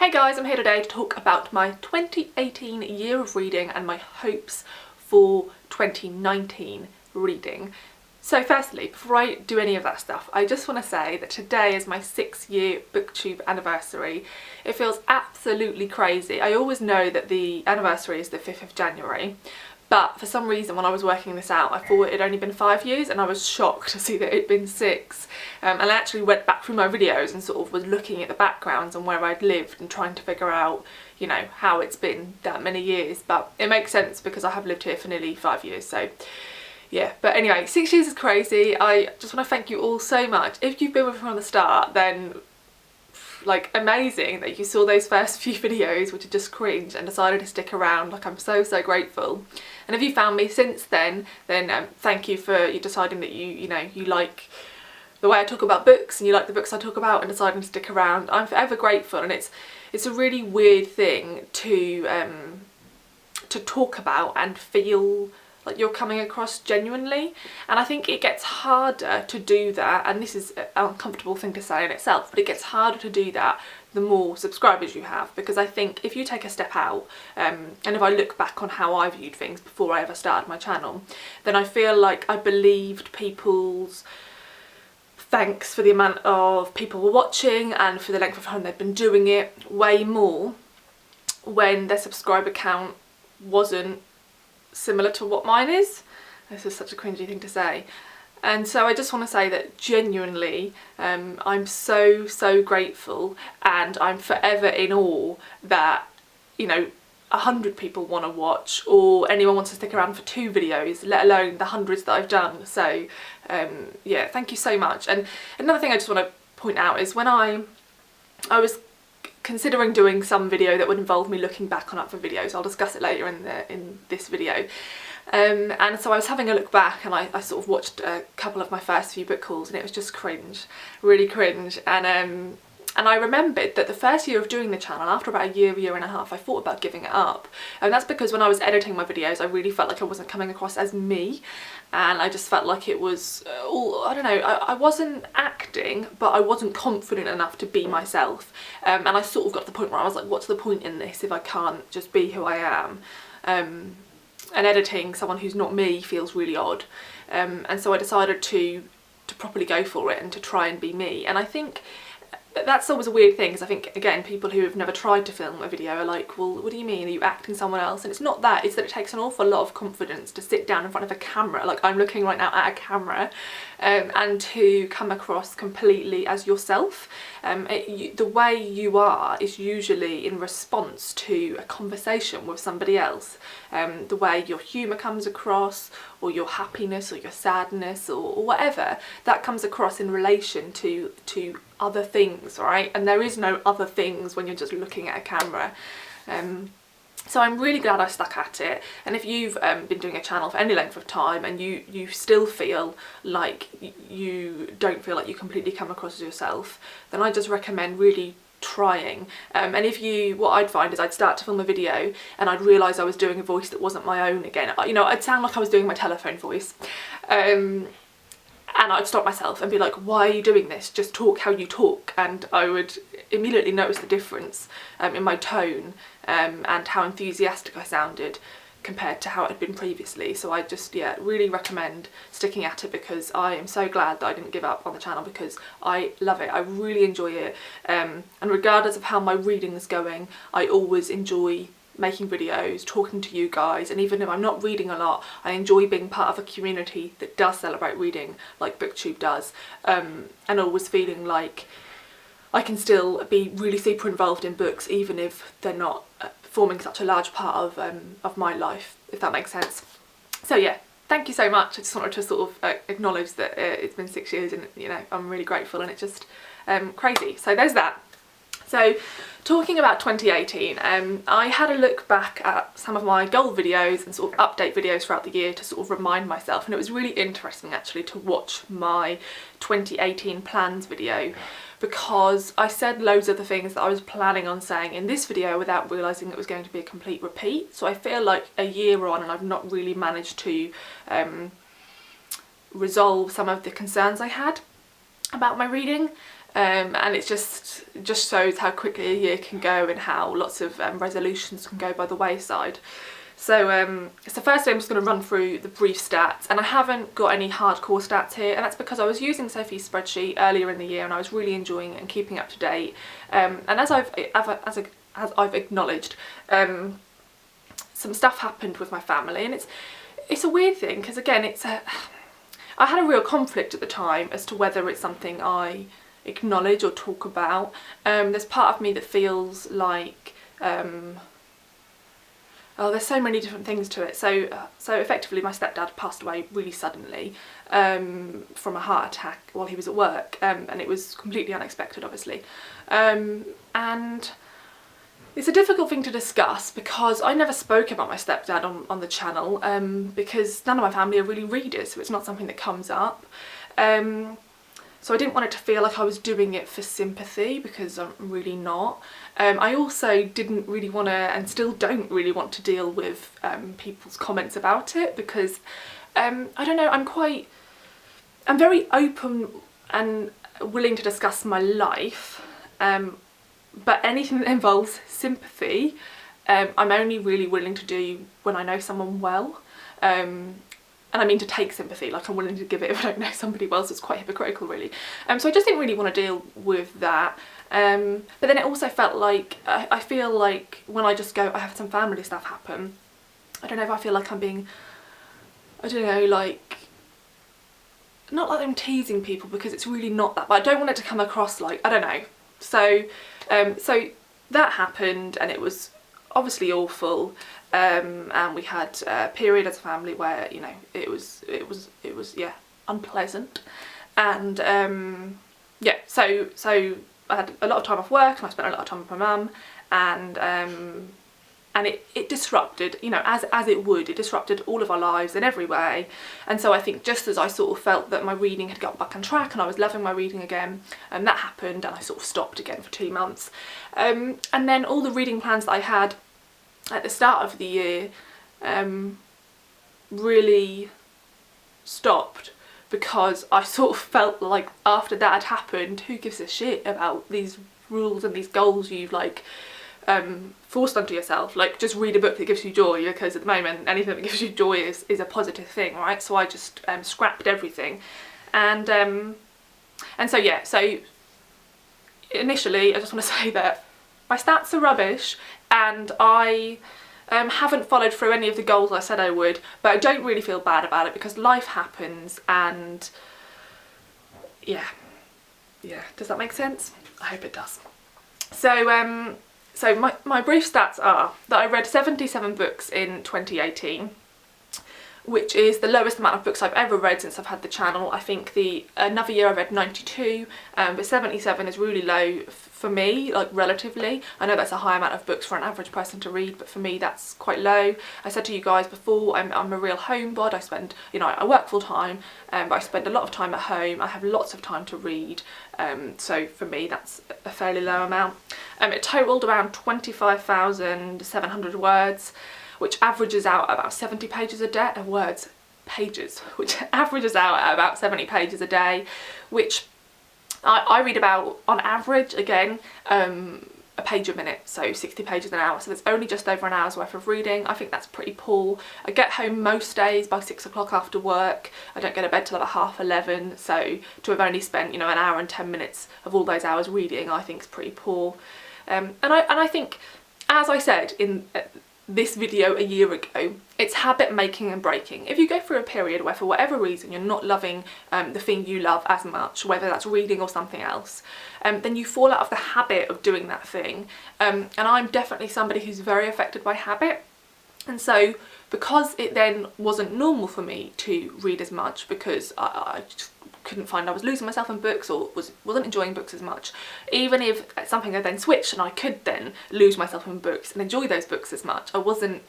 Hey guys, I'm here today to talk about my 2018 year of reading and my hopes for 2019 reading. So firstly, before I do any of that stuff, I just want to say that today is my 6-year booktube anniversary. It feels absolutely crazy. I always know that the anniversary is the 5th of January, but for some reason when I was working this out I thought it had only been 5 years, and I was shocked to see that it'd been 6. And I actually went back through my videos and sort of was looking at the backgrounds and where I'd lived and trying to figure out, you know, how it's been that many years. But it makes sense because I have lived here for nearly 5 years, so yeah. But anyway, 6 years is crazy. I just want to thank you all so much. If you've been with me from the start, then like amazing that you saw those first few videos which are just cringe and decided to stick around. Like, I'm so grateful. And if you found me since then thank you for you deciding that you like the way I talk about books and you like the books I talk about and deciding to stick around. I'm forever grateful, and it's a really weird thing to talk about and feel like you're coming across genuinely, and I think it gets harder to do that, and this is an uncomfortable thing to say in itself, but it gets harder to do that the more subscribers you have, because I think if you take a step out and if I look back on how I viewed things before I ever started my channel, then I feel like I believed people's thanks for the amount of people were watching and for the length of time they've been doing it way more when their subscriber count wasn't similar to what mine is. This is such a cringy thing to say. And so I just want to say that genuinely I'm so grateful, and I'm forever in awe that, you know, 100 people want to watch, or anyone wants to stick around for 2 videos, let alone the hundreds that I've done. So yeah, thank you so much. And another thing I just want to point out is when I was considering doing some video that would involve me looking back on other videos. I'll discuss it later in this video. And so I was having a look back, and I sort of watched a couple of my first few book hauls, and it was just cringe, really cringe. And I remembered that the first year of doing the channel, after about a year and a half, I thought about giving it up. And that's because when I was editing my videos, I really felt like I wasn't coming across as me. And I just felt like it was all, I don't know, I wasn't acting, but I wasn't confident enough to be myself. And I sort of got to the point where I was like, what's the point in this if I can't just be who I am? And editing someone who's not me feels really odd. And so I decided to properly go for it and to try and be me. And I think that's always a weird thing, because I think, again, people who have never tried to film a video are like, well, what do you mean, are you acting someone else? And it's not that, it's that it takes an awful lot of confidence to sit down in front of a camera, like I'm looking right now at a camera, and to come across completely as yourself. The way you are is usually in response to a conversation with somebody else. The way your humour comes across, or your happiness or your sadness or whatever, that comes across in relation to other things, right? And there is no other things when you're just looking at a camera. So I'm really glad I stuck at it. And if you've been doing a channel for any length of time and you still feel like you don't feel like you completely come across as yourself, then I just recommend really trying. And what I'd find is I'd start to film a video and I'd realise I was doing a voice that wasn't my own again. You know, I'd sound like I was doing my telephone voice. And I'd stop myself and be like, why are you doing this? Just talk how you talk. And I would immediately notice the difference in my tone and how enthusiastic I sounded compared to how it had been previously. So I just, yeah, really recommend sticking at it, because I am so glad that I didn't give up on the channel, because I love it. I really enjoy it. And regardless of how my reading is going, I always enjoy making videos, talking to you guys, and even if I'm not reading a lot, I enjoy being part of a community that does celebrate reading like BookTube does, and always feeling like I can still be really super involved in books even if they're not forming such a large part of my life, if that makes sense. So yeah, thank you so much. I just wanted to sort of acknowledge that it's been 6 years, and you know, I'm really grateful, and it's just crazy. So there's that. So talking about 2018, I had a look back at some of my goal videos and sort of update videos throughout the year to sort of remind myself, and it was really interesting actually to watch my 2018 plans video, because I said loads of the things that I was planning on saying in this video without realising it was going to be a complete repeat. So I feel like a year on and I've not really managed to resolve some of the concerns I had about my reading. and it just shows how quickly a year can go and how lots of resolutions can go by the wayside. So firstly I'm just going to run through the brief stats, and I haven't got any hardcore stats here, and that's because I was using Sophie's spreadsheet earlier in the year and I was really enjoying it and keeping up to date, and as I've acknowledged, some stuff happened with my family, and it's a weird thing because again I had a real conflict at the time as to whether it's something I acknowledge or talk about. There's part of me that feels like there's so many different things to it. So effectively my stepdad passed away really suddenly from a heart attack while he was at work, and it was completely unexpected, obviously. And it's a difficult thing to discuss because I never spoke about my stepdad on the channel, because none of my family are really readers, so it's not something that comes up. So I didn't want it to feel like I was doing it for sympathy, because I'm really not. I also didn't really want to, and still don't really want to, deal with people's comments about it, because I don't know, I'm very open and willing to discuss my life, but anything that involves sympathy, I'm only really willing to do when I know someone well. And I mean to take sympathy, like I'm willing to give it if I don't know somebody well, so it's quite hypocritical really. So I just didn't really want to deal with that. But then it also felt like, I feel like when I just go, I have some family stuff happen, I don't know if I feel like I'm being, I don't know, like, not like I'm teasing people, because it's really not that, but I don't want it to come across like, I don't know. So that happened, and it was obviously awful, and we had a period as a family where, you know, it was yeah, unpleasant, and yeah, so I had a lot of time off work, and I spent a lot of time with my mum, and it disrupted, you know, as it would, it disrupted all of our lives in every way. And so I think just as I sort of felt that my reading had got back on track and I was loving my reading again, and that happened, and I sort of stopped again for 2 months. And then all the reading plans that I had at the start of the year really stopped, because I sort of felt like after that had happened, who gives a shit about these rules and these goals you've like forced onto yourself? Like, just read a book that gives you joy, because at the moment anything that gives you joy is a positive thing, right? So I just scrapped everything, and so yeah, so initially I just want to say that my stats are rubbish, and I haven't followed through any of the goals I said I would, but I don't really feel bad about it because life happens, and yeah, does that make sense? I hope it does. So so my brief stats are that I read 77 books in 2018, which is the lowest amount of books I've ever read since I've had the channel. I think another year I read 92, but 77 is really low for me, like relatively. I know that's a high amount of books for an average person to read, but for me that's quite low. I said to you guys before, I'm a real homebod. I spend, you know, I work full time, but I spend a lot of time at home. I have lots of time to read, so for me that's a fairly low amount. It totaled around 25,700 words, which averages out about 70 pages a day, which averages out at about 70 pages a day, which I read about, on average, again, a page a minute, so 60 pages an hour, so that's only just over an hour's worth of reading. I think that's pretty poor. I get home most days by 6 o'clock after work. I don't go to bed till about 11:30, so to have only spent, you know, an hour and 10 minutes of all those hours reading, I think is pretty poor. And I think, as I said in this video a year ago, it's habit making and breaking. If you go through a period where for whatever reason you're not loving the thing you love as much, whether that's reading or something else, then you fall out of the habit of doing that thing. And I'm definitely somebody who's very affected by habit. And so because it then wasn't normal for me to read as much, because I just couldn't find, I was losing myself in books, or wasn't enjoying books as much, even if something had then switched and I could then lose myself in books and enjoy those books as much, I wasn't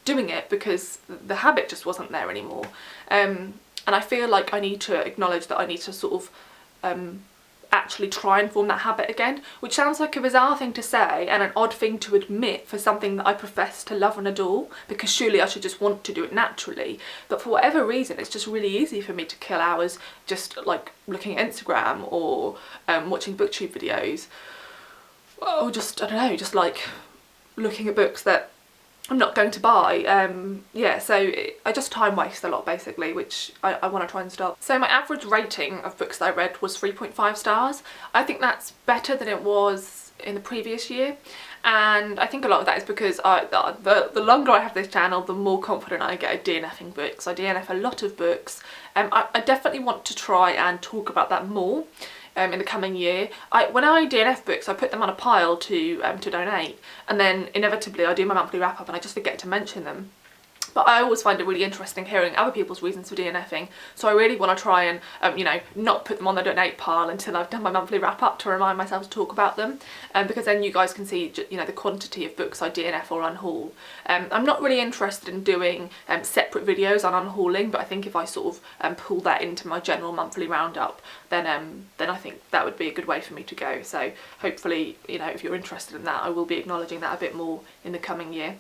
doing it because the habit just wasn't there anymore. And I feel like I need to acknowledge that I need to sort of actually try and form that habit again, which sounds like a bizarre thing to say and an odd thing to admit for something that I profess to love and adore, because surely I should just want to do it naturally. But for whatever reason, it's just really easy for me to kill hours just like looking at Instagram or watching booktube videos, or just, I don't know, just like looking at books that I'm not going to buy. Yeah, so I just time waste a lot basically, which I want to try and stop. So my average rating of books that I read was 3.5 stars. I think that's better than it was in the previous year, and I think a lot of that is because the longer I have this channel, the more confident I get at DNFing books. I DNF a lot of books. I definitely want to try and talk about that more in the coming year. When I DNF books, I put them on a pile to donate, and then inevitably I do my monthly wrap up and I just forget to mention them. But I always find it really interesting hearing other people's reasons for DNFing, so I really want to try and you know, not put them on the donate pile until I've done my monthly wrap up to remind myself to talk about them, because then you guys can see, you know, the quantity of books I DNF or unhaul. I'm not really interested in doing separate videos on unhauling, but I think if I sort of pull that into my general monthly roundup, then I think that would be a good way for me to go. So hopefully, you know, if you're interested in that, I will be acknowledging that a bit more in the coming year.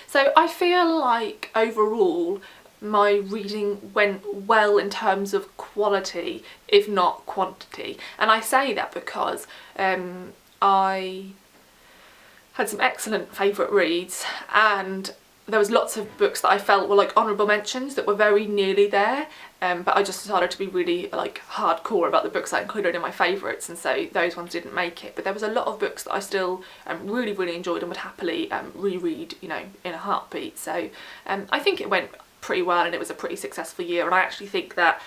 So I feel like overall my reading went well in terms of quality, if not quantity, and I say that because I had some excellent favourite reads, and there was lots of books that I felt were like honourable mentions that were very nearly there, but I just decided to be really like hardcore about the books I included in my favourites, and so those ones didn't make it. But there was a lot of books that I still really enjoyed and would happily reread, you know, in a heartbeat. So I think it went pretty well and it was a pretty successful year, and I actually think that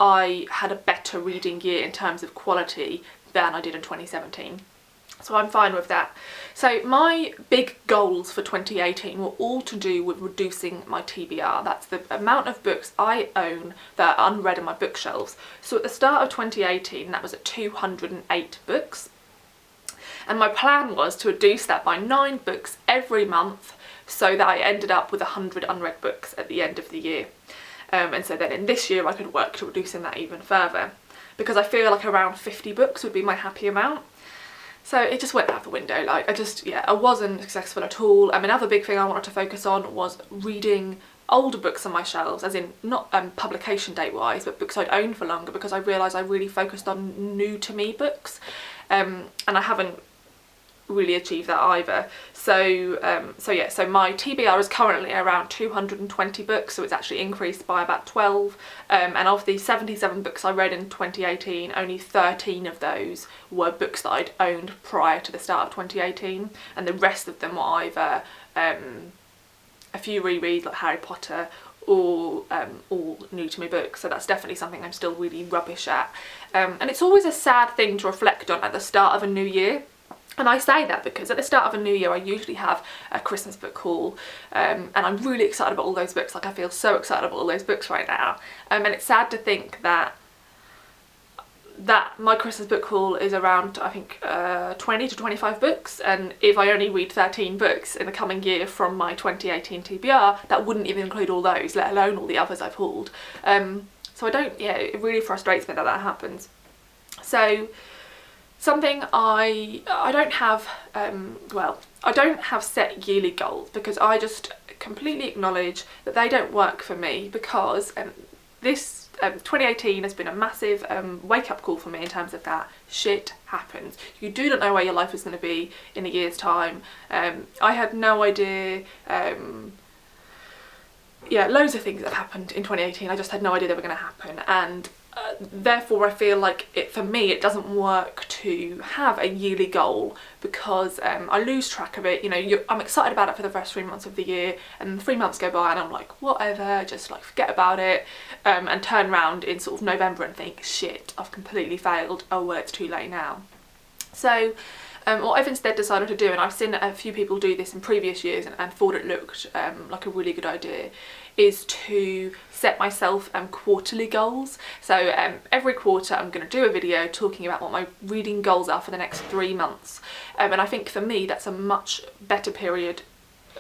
I had a better reading year in terms of quality than I did in 2017. So I'm fine with that. So my big goals for 2018 were all to do with reducing my TBR. That's the amount of books I own that are unread on my bookshelves. So at the start of 2018, that was at 208 books. And my plan was to reduce that by 9 books every month, so that I ended up with 100 unread books at the end of the year. And so then in this year I could work to reducing that even further, because I feel like around 50 books would be my happy amount. So it just went out the window. Like I wasn't successful at all. Another big thing I wanted to focus on was reading older books on my shelves, as in not publication date wise, but books I'd owned for longer, because I realised I really focused on new to me books, and I haven't really achieved that either. So so my TBR is currently around 220 books, so it's actually increased by about 12, and of the 77 books I read in 2018, only 13 of those were books that I'd owned prior to the start of 2018, and the rest of them were either a few rereads like Harry Potter, or all new to me books. So that's definitely something I'm still really rubbish at, and it's always a sad thing to reflect on at the start of a new year. And I say that because at the start of a new year I usually have a Christmas book haul, and I'm really excited about all those books. Like, I feel so excited about all those books right now, and it's sad to think that my Christmas book haul is around, I think, 20 to 25 books, and if I only read 13 books in the coming year from my 2018 TBR, that wouldn't even include all those, let alone all the others I've hauled. So it really frustrates me that that happens. So something I don't have, I don't have set yearly goals, because I just completely acknowledge that they don't work for me, because this 2018 has been a massive wake-up call for me in terms of that shit happens. You do not know where your life is going to be in a year's time. I had no idea. Yeah, loads of things that have happened in 2018. I just had no idea they were going to happen, and therefore I feel like for me it doesn't work to have a yearly goal, because I lose track of it. You know, I'm excited about it for the first 3 months of the year, and 3 months go by and I'm like, whatever, just like forget about it, and turn around in sort of November and think, shit, I've completely failed, oh well, it's too late now. So what I've instead decided to do, and I've seen a few people do this in previous years and thought it looked like a really good idea, is to set myself quarterly goals. So every quarter I'm going to do a video talking about what my reading goals are for the next 3 months, and I think for me that's a much better period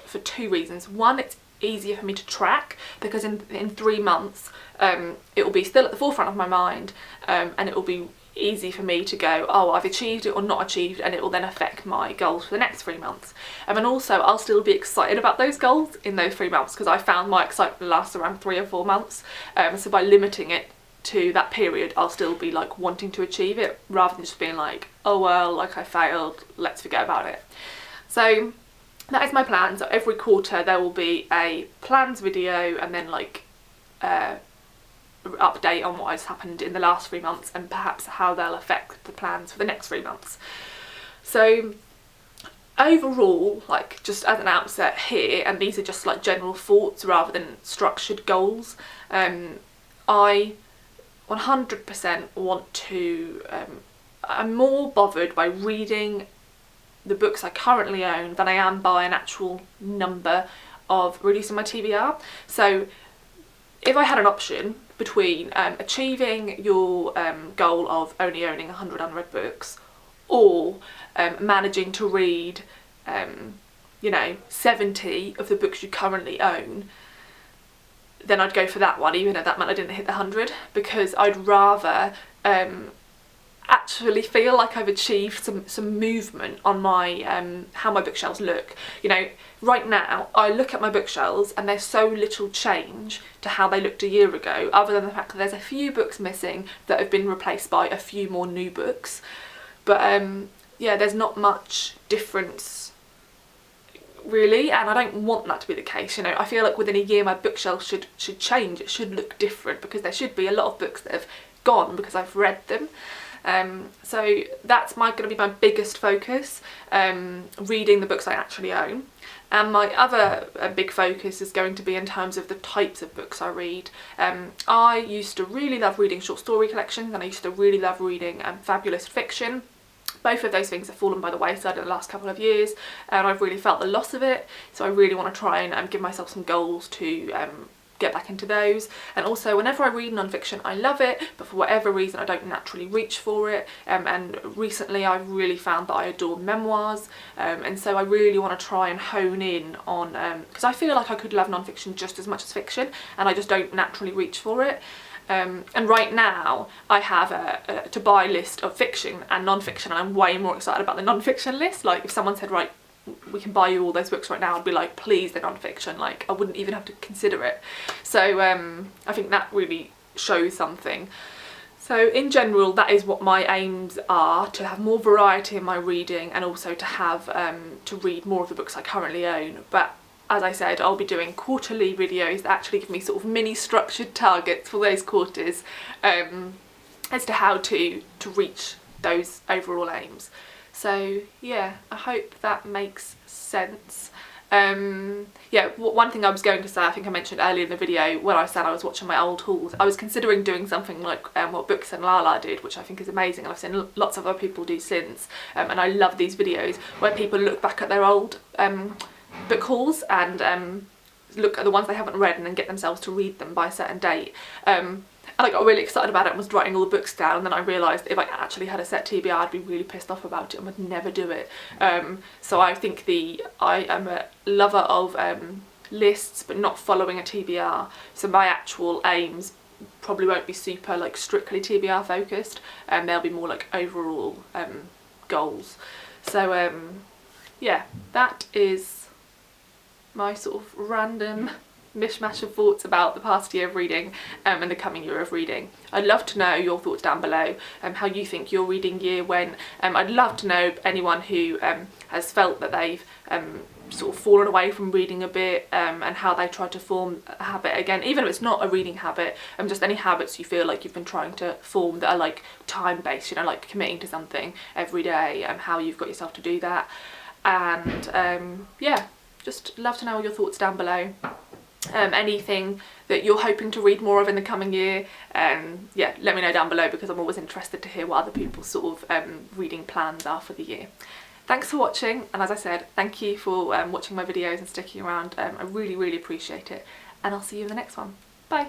for 2 reasons. One, it's easier for me to track, because in 3 months it will be still at the forefront of my mind, and it will be easy for me to go, oh, I've achieved it or not achieved, and it will then affect my goals for the next 3 months. And also I'll still be excited about those goals in those 3 months, because I found my excitement lasts around 3 or 4 months. So by limiting it to that period, I'll still be like wanting to achieve it, rather than just being like, oh well, like I failed, let's forget about it. So that is my plan. So every quarter there will be a plans video, and then like update on what has happened in the last 3 months, and perhaps how they'll affect the plans for the next 3 months. So overall, like just as an outset here, and these are just like general thoughts rather than structured goals, I 100% want to, I'm more bothered by reading the books I currently own than I am by an actual number of reducing my TBR. So if I had an option between achieving your goal of only owning 100 unread books, or managing to read, you know, 70 of the books you currently own, then I'd go for that one, even though that meant I didn't hit the 100, because I'd rather actually feel like I've achieved some movement on my how my bookshelves look. You know, right now I look at my bookshelves and there's so little change to how they looked a year ago, other than the fact that there's a few books missing that have been replaced by a few more new books. But yeah, there's not much difference really, and I don't want that to be the case. You know, I feel like within a year my bookshelf should change. It should look different, because there should be a lot of books that have gone because I've read them. So that's going to be my biggest focus, reading the books I actually own. And my other big focus is going to be in terms of the types of books I read. I used to really love reading short story collections, and I used to really love reading fabulous fiction. Both of those things have fallen by the wayside in the last couple of years, and I've really felt the loss of it. So I really want to try and give myself some goals to get back into those. And also, whenever I read non-fiction, I love it, but for whatever reason I don't naturally reach for it. And recently I've really found that I adore memoirs, and so I really want to try and hone in on, because I feel like I could love non-fiction just as much as fiction, and I just don't naturally reach for it. And right now I have a to buy list of fiction and non-fiction, and I'm way more excited about the non-fiction list. Like if someone said, right, we can buy you all those books right now, I'd be like, please, they're non-fiction. Like I wouldn't even have to consider it. So I think that really shows something. So in general, that is what my aims are, to have more variety in my reading, and also to have to read more of the books I currently own. But as I said, I'll be doing quarterly videos that actually give me sort of mini structured targets for those quarters, as to how to reach those overall aims. So yeah, I hope that makes sense. Yeah, one thing I was going to say, I think I mentioned earlier in the video when I said I was watching my old hauls, I was considering doing something like what Books and Lala did, which I think is amazing, and I've seen lots of other people do since, and I love these videos where people look back at their old book hauls and look at the ones they haven't read and then get themselves to read them by a certain date. And I got really excited about it and was writing all the books down, and then I realised if I actually had a set TBR I'd be really pissed off about it and would never do it. So I think I am a lover of lists, but not following a TBR, so my actual aims probably won't be super like strictly TBR focused, and they'll be more like overall goals. So yeah, that is my sort of random mishmash of thoughts about the past year of reading and the coming year of reading. I'd love to know your thoughts down below, how you think your reading year went. I'd love to know anyone who has felt that they've sort of fallen away from reading a bit, and how they try to form a habit again, even if it's not a reading habit, just any habits you feel like you've been trying to form that are like time-based, you know, like committing to something every day, and how you've got yourself to do that. And yeah, just love to know all your thoughts down below. Anything that you're hoping to read more of in the coming year, yeah, let me know down below, because I'm always interested to hear what other people's sort of reading plans are for the year. Thanks for watching, and as I said, thank you for watching my videos and sticking around. I really, really appreciate it, and I'll see you in the next one. Bye!